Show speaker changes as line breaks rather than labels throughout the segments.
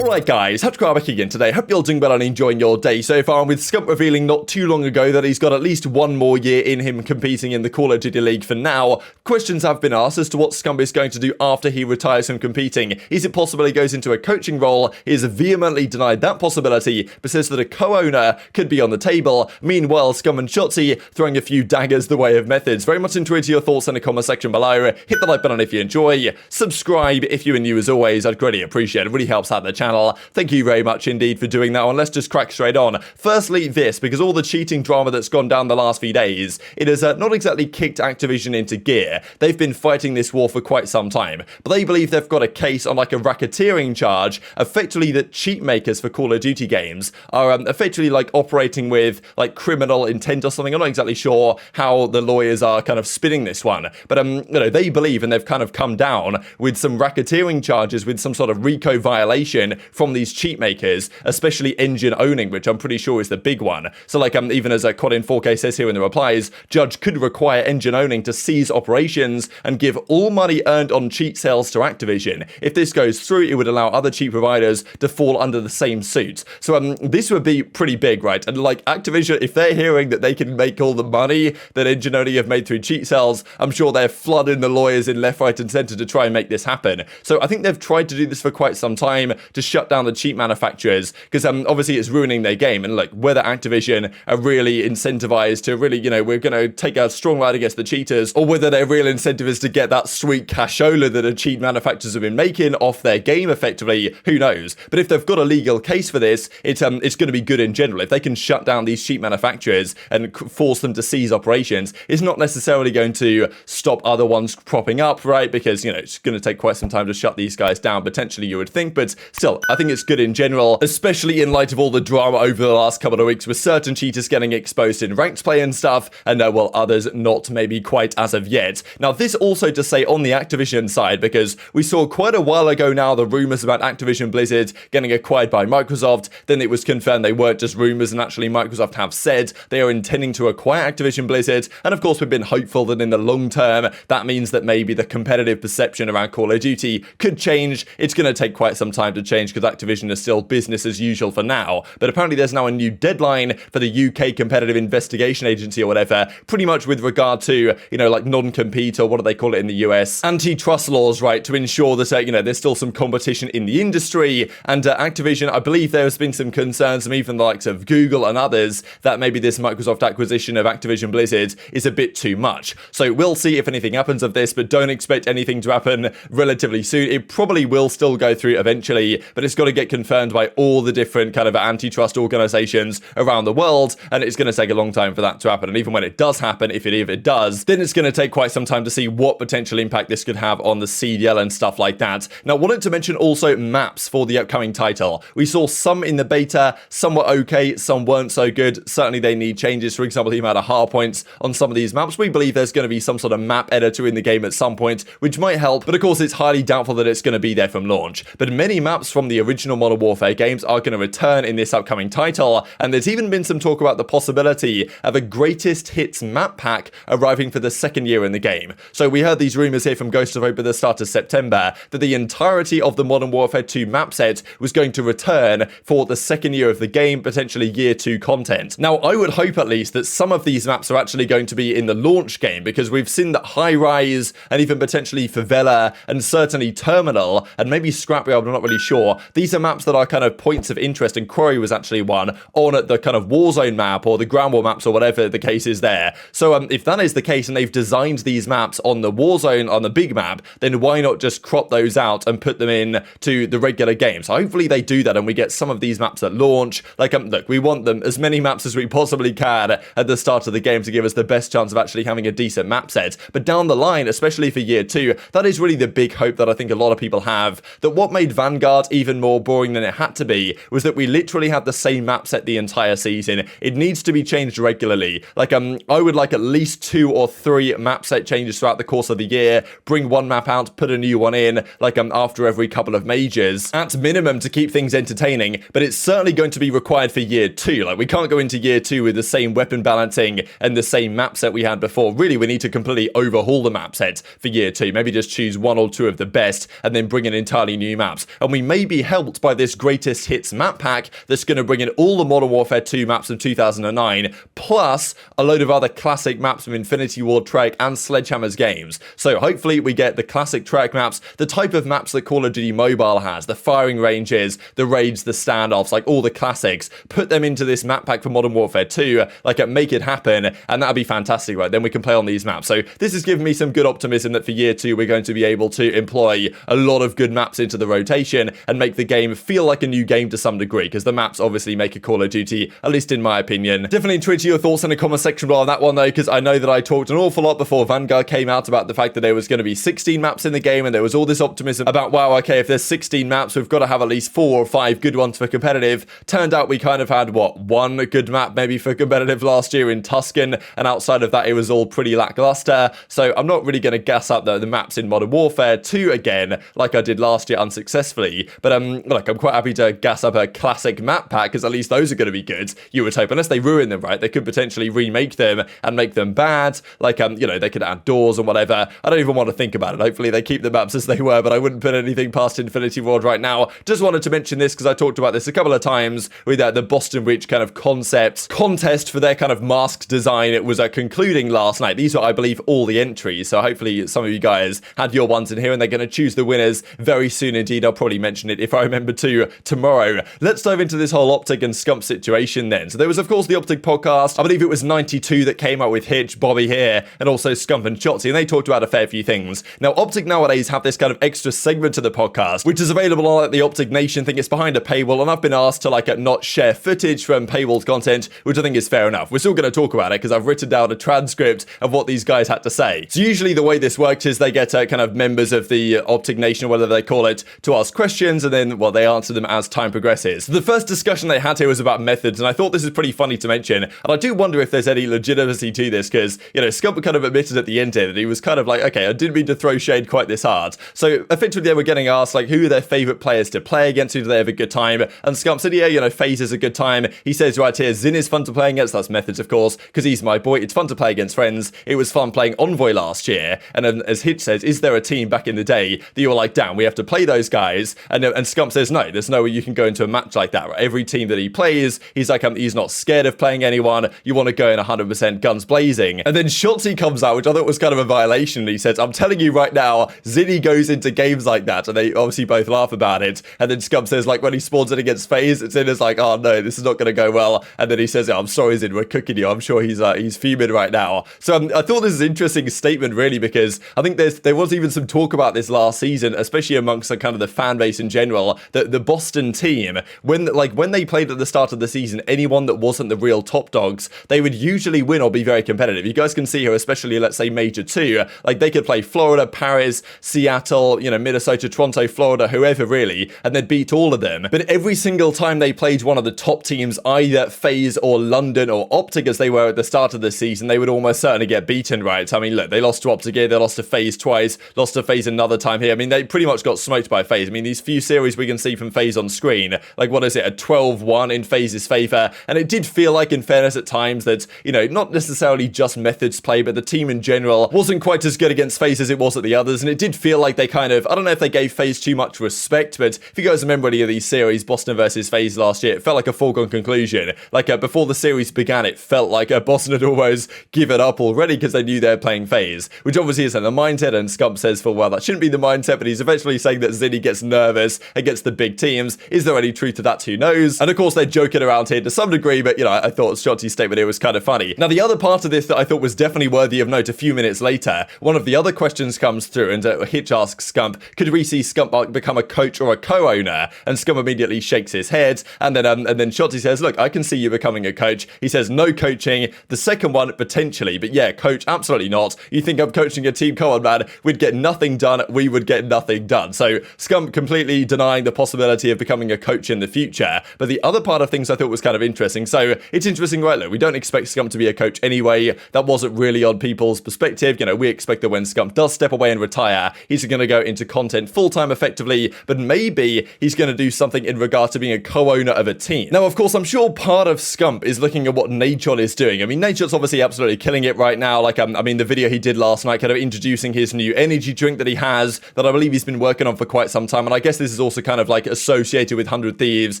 Alright guys, TacticalRab back again today. Hope you're doing well and enjoying your day so far. And with Scump revealing not too long ago that he's got at least one more year in him competing in the Call of Duty League for now, questions have been asked as to what Scump is going to do after he retires from competing. Is it possible he goes into a coaching role? He has vehemently denied that possibility, but says that a co-owner could be on the table. Meanwhile, Scump and Shotzzy throwing a few daggers the way of Methodz. Very much enjoyed your thoughts in the comment section below. Hit the like button if you enjoy. Subscribe if you are new as always. I'd greatly appreciate it. It really helps out the channel. Thank you very much indeed for doing that one. Let's just crack straight on. Firstly, this, because all the cheating drama that's gone down the last few days, it has not exactly kicked Activision into gear. They've been fighting this war for quite some time, but they believe they've got a case on like a racketeering charge, effectively that cheat makers for Call of Duty games are effectively like operating with like criminal intent or something. I'm not exactly sure how the lawyers are kind of spinning this one, but you know, they believe, and they've kind of come down with some racketeering charges with some sort of RICO violation from these cheat makers, especially engine owning, which I'm pretty sure is the big one. So like even as Codin 4K says here in the replies, judge could require engine owning to cease operations and give all money earned on cheat sales to Activision. If this goes through, it would allow other cheat providers to fall under the same suit. So this would be pretty big, right? And like Activision, if they're hearing that they can make all the money that engine owning have made through cheat sales, I'm sure they're flooding the lawyers in left, right and center to try and make this happen. So I think they've tried to do this for quite some time to shut down the cheat manufacturers, because obviously it's ruining their game. And like whether Activision are really incentivized to really, you know, we're going to take a strong line against the cheaters, or whether their real incentive is to get that sweet cashola that the cheat manufacturers have been making off their game effectively, who knows. But if they've got a legal case for this, it's going to be good in general. If they can shut down these cheat manufacturers and force them to cease operations, it's not necessarily going to stop other ones propping up, right? Because, you know, it's going to take quite some time to shut these guys down, potentially, you would think. But still, I think it's good in general, especially in light of all the drama over the last couple of weeks with certain cheaters getting exposed in ranked play and stuff, and well, others not maybe quite as of yet. Now, this also to say on the Activision side, because we saw quite a while ago now the rumors about Activision Blizzard getting acquired by Microsoft. Then it was confirmed they weren't just rumors, and actually Microsoft have said they are intending to acquire Activision Blizzard. And of course, we've been hopeful that in the long term, that means that maybe the competitive perception around Call of Duty could change. It's going to take quite some time to change because Activision is still business as usual for now. But apparently there's now a new deadline for the UK Competitive Investigation Agency or whatever, pretty much with regard to, you know, like non-compete, or what do they call it in the US? Antitrust laws, right? To ensure that, you know, there's still some competition in the industry. And Activision, I believe there has been some concerns from even the likes of Google and others that maybe this Microsoft acquisition of Activision Blizzard is a bit too much. So we'll see if anything happens of this, but don't expect anything to happen relatively soon. It probably will still go through eventually, but it's got to get confirmed by all the different kind of antitrust organizations around the world, and it's going to take a long time for that to happen. And even when it does happen, if it does, then it's going to take quite some time to see what potential impact this could have on the CDL and stuff like that. Now, I wanted to mention also maps for the upcoming title. We saw some in the beta, some were okay, some weren't so good. Certainly they need changes. For example, the amount of hard points on some of these maps. We believe there's going to be some sort of map editor in the game at some point, which might help, but of course it's highly doubtful that it's going to be there from launch. But many maps from the original Modern Warfare games are going to return in this upcoming title, and there's even been some talk about the possibility of a greatest hits map pack arriving for the second year in the game. So we heard these rumors here from Ghost of Hope at the start of September that the entirety of the Modern Warfare 2 map set was going to return for the second year of the game, potentially year 2 content. Now, I would hope at least that some of these maps are actually going to be in the launch game, because we've seen that High Rise and even potentially Favela and certainly Terminal and maybe Scrappy, I'm not really sure. These are maps that are kind of points of interest, and Quarry was actually one on the kind of Warzone map or the Ground War maps or whatever the case is there. So if that is the case and they've designed these maps on the Warzone, on the big map, then why not just crop those out and put them in to the regular game? So hopefully they do that and we get some of these maps at launch. Like, look, we want them as many maps as we possibly can at the start of the game to give us the best chance of actually having a decent map set. But down the line, especially for year 2, that is really the big hope that I think a lot of people have, that what made Vanguard even more boring than it had to be was that we literally had the same map set the entire season. It needs to be changed regularly. Like, I would like at least 2 or 3 map set changes throughout the course of the year. Bring one map out, put a new one in, like after every couple of majors, at minimum, to keep things entertaining. But it's certainly going to be required for year 2. Like, we can't go into year 2 with the same weapon balancing and the same map set we had before. Really, we need to completely overhaul the map set for year 2. Maybe just choose 1 or 2 of the best and then bring in entirely new maps. And we may may be helped by this greatest hits map pack that's going to bring in all the Modern Warfare 2 maps of 2009, plus a load of other classic maps from Infinity Ward, Treyarch, and Sledgehammer's games. So hopefully we get the classic Treyarch maps, the type of maps that Call of Duty Mobile has, the firing ranges, the raids, the standoffs, like all the classics, put them into this map pack for Modern Warfare 2, like make it happen, and that'd be fantastic, right? Then we can play on these maps. So this has given me some good optimism that for year 2 we're going to be able to employ a lot of good maps into the rotation and make the game feel like a new game to some degree, because the maps obviously make a Call of Duty, at least in my opinion. Definitely tweet your thoughts in the comment section below on that one though, because I know that I talked an awful lot before Vanguard came out about the fact that there was going to be 16 maps in the game, and there was all this optimism about, wow, okay, if there's 16 maps, we've got to have at least 4 or 5 good ones for competitive. Turned out we kind of had, what, 1 good map maybe for competitive last year in Tuscan, and outside of that it was all pretty lackluster. So I'm not really going to gas up the maps in Modern Warfare 2 again like I did last year unsuccessfully, but look, I'm quite happy to gas up a classic map pack, because at least those are going to be good, you would hope, unless they ruin them, right? They could potentially remake them and make them bad, like you know, they could add doors or whatever. I don't even want to think about it. Hopefully they keep the maps as they were, but I wouldn't put anything past Infinity Ward right now. Just wanted to mention this because I talked about this a couple of times with the Boston Reach kind of concept contest for their kind of mask design. It was concluding last night. These are, I believe, all the entries, so hopefully some of you guys had your ones in here, and they're going to choose the winners very soon indeed. I'll probably mention it if I remember to tomorrow. Let's dive into this whole OpTic and Scump situation then. So there was, of course, the OpTic podcast. I believe it was 92 that came out with Hitch, Bobby here, and also Scump and Shotzzy, and they talked about a fair few things. Now, OpTic nowadays have this kind of extra segment to the podcast, which is available on the OpTic Nation thing. It's behind a paywall, and I've been asked to not share footage from paywalled content, which I think is fair enough. We're still going to talk about it because I've written down a transcript of what these guys had to say. So usually the way this works is they get kind of members of the OpTic Nation, whatever they call it, to ask questions, and then, well, they answer them as time progresses. So the first discussion they had here was about Methodz, and I thought this is pretty funny to mention, and I do wonder if there's any legitimacy to this, because, you know, Scump kind of admitted at the end here that he was kind of like, okay, I didn't mean to throw shade quite this hard. So effectively they were getting asked, like, who are their favourite players to play against, who do they have a good time, and Scump said, yeah, you know, FaZe is a good time. He says right here, Zin is fun to play against, that's Methodz, of course, because he's my boy. It's fun to play against friends. It was fun playing Envoy last year, and then as Hitch says, is there a team back in the day that you were like, damn, we have to play those guys, and Scump says, no, there's no way you can go into a match like that, right? Every team that he plays, he's like, he's not scared of playing anyone. You want to go in 100% guns blazing. And then Shotzzy comes out, which I thought was kind of a violation, and he says, I'm telling you right now, Zinny goes into games like that, and they obviously both laugh about it. And then Scump says, like, when he spawns it against FaZe, Zin is like, oh no, this is not going to go well. And then he says, oh, I'm sorry, Zin, we're cooking you. I'm sure he's fuming right now. So I thought this is an interesting statement, really, because I think there was even some talk about this last season, especially amongst kind of the fan base in general, that the Boston team, when they played at the start of the season, anyone that wasn't the real top dogs, they would usually win or be very competitive. You guys can see here, especially, let's say, Major 2, like they could play Florida, Paris, Seattle, you know, Minnesota, Toronto, Florida, whoever really, and they'd beat all of them. But every single time they played one of the top teams, either FaZe or London or OpTic as they were at the start of the season, they would almost certainly get beaten, right? I mean, look, they lost to OpTic here, they lost to FaZe twice, lost to FaZe another time here. I mean, they pretty much got smoked by FaZe. I mean, these few series we can see from FaZe on screen, like, what is it, a 12-1 in FaZe's favour, and it did feel like, in fairness at times, that, you know, not necessarily just Methodz play, but the team in general wasn't quite as good against FaZe as it was at the others, and it did feel like they kind of, I don't know if they gave FaZe too much respect, but if you guys remember any of these series, Boston versus FaZe last year, it felt like a foregone conclusion. Like, before the series began, it felt like Boston had almost given up already because they knew they were playing FaZe, which obviously isn't the mindset, and Scump says, for, well, that shouldn't be the mindset, but he's eventually saying that Zinny gets nervous against the big teams. Is there any truth to that? Who knows? And of course, they're joking around here to some degree, but, you know, I thought Shotzzy's statement here was kind of funny. Now, the other part of this that I thought was definitely worthy of note a few minutes later, one of the other questions comes through, and Hitch asks Scump, could we see Scump become a coach or a co-owner? And Scump immediately shakes his head, and then Shotzzy says, look, I can see you becoming a coach. He says, no coaching. The second one, potentially, but yeah, coach, absolutely not. You think I'm coaching a team? Come on, man. We'd get nothing done. We would get nothing done. So Scump completely denying the possibility of becoming a coach in the future. But the other part of things I thought was kind of interesting. So it's interesting, right? Look, we don't expect Scump to be a coach anyway. That wasn't really on people's perspective. You know, we expect that when Scump does step away and retire, he's going to go into content full-time effectively, but maybe he's going to do something in regard to being a co-owner of a team. Now, of course, I'm sure part of Scump is looking at what Nadeshot is doing. I mean, Nadeshot's obviously absolutely killing it right now. Like, I mean, the video he did last night, kind of introducing his new energy drink that he has, that I believe he's been working on for quite some time. And I guess this is also kind of like associated with 100 Thieves,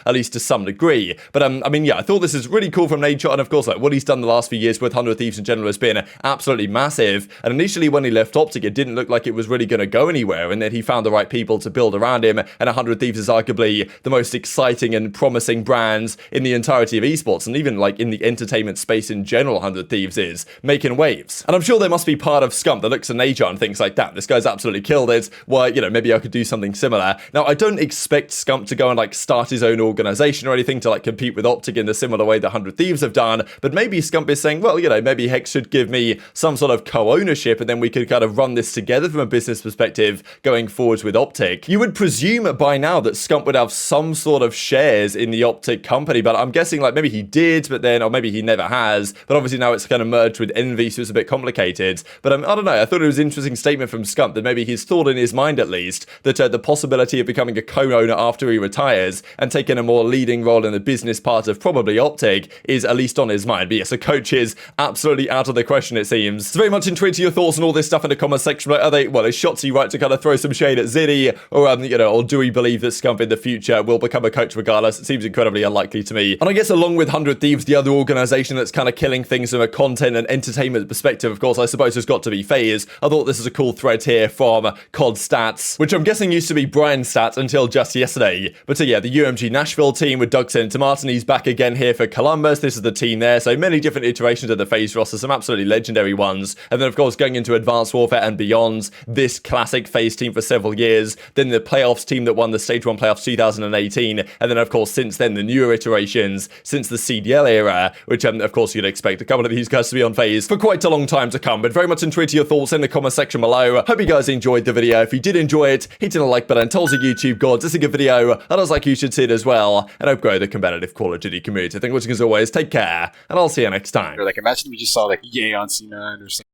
at least to some degree. But I mean, yeah, I thought this is really cool from Nature, and of course, like what he's done the last few years with 100 Thieves in general has been absolutely massive. And initially when he left OpTic, it didn't look like it was really going to go anywhere, and then he found the right people to build around him, and 100 Thieves is arguably the most exciting and promising brands in the entirety of esports, and even like in the entertainment space in general. 100 Thieves is making waves, and I'm sure there must be part of Scump that looks at Nature and thinks like, that this guy's absolutely killed it, well, you know, maybe I could do something similar. Now, I don't expect Scump to go and like start his own organization or anything to like compete with OpTic in the similar way that 100 Thieves have done, but maybe Scump is saying, well, you know, maybe Hex should give me some sort of co-ownership, and then we could kind of run this together from a business perspective going forwards with OpTic. You would presume by now that Scump would have some sort of shares in the OpTic company, but I'm guessing like maybe he did, but then, or maybe he never has, but obviously now it's kind of merged with Envy, so it's a bit complicated. But I don't know, I thought it was an interesting statement from Scump that maybe he's thought in his mind at least that the possibility of becoming a co-owner after he retires and taking a more leading role in the business part of probably OpTic is at least on his mind. But yes, a coach is absolutely out of the question, it seems. So very much intrigued to your thoughts on all this stuff in the comment section. Are they, well, is Shotzzy right to kind of throw some shade at Ziddy, or you know, or do we believe that Scump in the future will become a coach regardless? It seems incredibly unlikely to me. And I guess along with 100 Thieves, the other organization that's kind of killing things from a content and entertainment perspective, of course, I suppose has got to be FaZe. I thought this is a cool thread here from COD Stats, which I'm guessing used to be Brian's Stats until just yesterday. But so yeah, the UMG Nashville team with Dougson and Tomatin, he's back again here for Columbus. This is the team there. So many different iterations of the FaZe roster, some absolutely legendary ones. And then of course going into Advanced Warfare and beyond, this classic FaZe team for several years. Then the playoffs team that won the Stage 1 playoffs 2018. And then of course since then the newer iterations, since the CDL era, which of course you'd expect a couple of these guys to be on FaZe for quite a long time to come. But very much intrigued to your thoughts in the comment section below. Hope you guys enjoyed the video. If you did enjoy it, hit the like button, tells the YouTube gods it's a good video, and I was like you should see it as well, and hope grow the competitive Call of Duty community. Thank you for watching as always, take care, and I'll see you next time.
Or like imagine we just saw like Ye on C9 or something.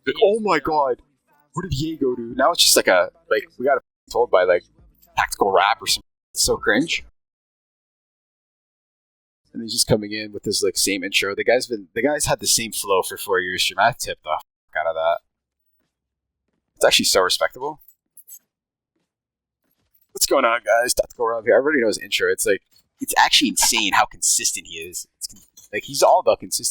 Like, oh my god, where did Ye go to? Now it's just like a, like, we got told by like TacticalRab or something. It's so cringe. And he's just coming in with this like same intro. The guy's had the same flow for 4 years. Should I tip the fuck out of that? It's actually so respectable. What's going on, guys? TacticalRab here. Everybody knows intro. It's like, it's actually insane how consistent he is. It's like, he's all about consistency.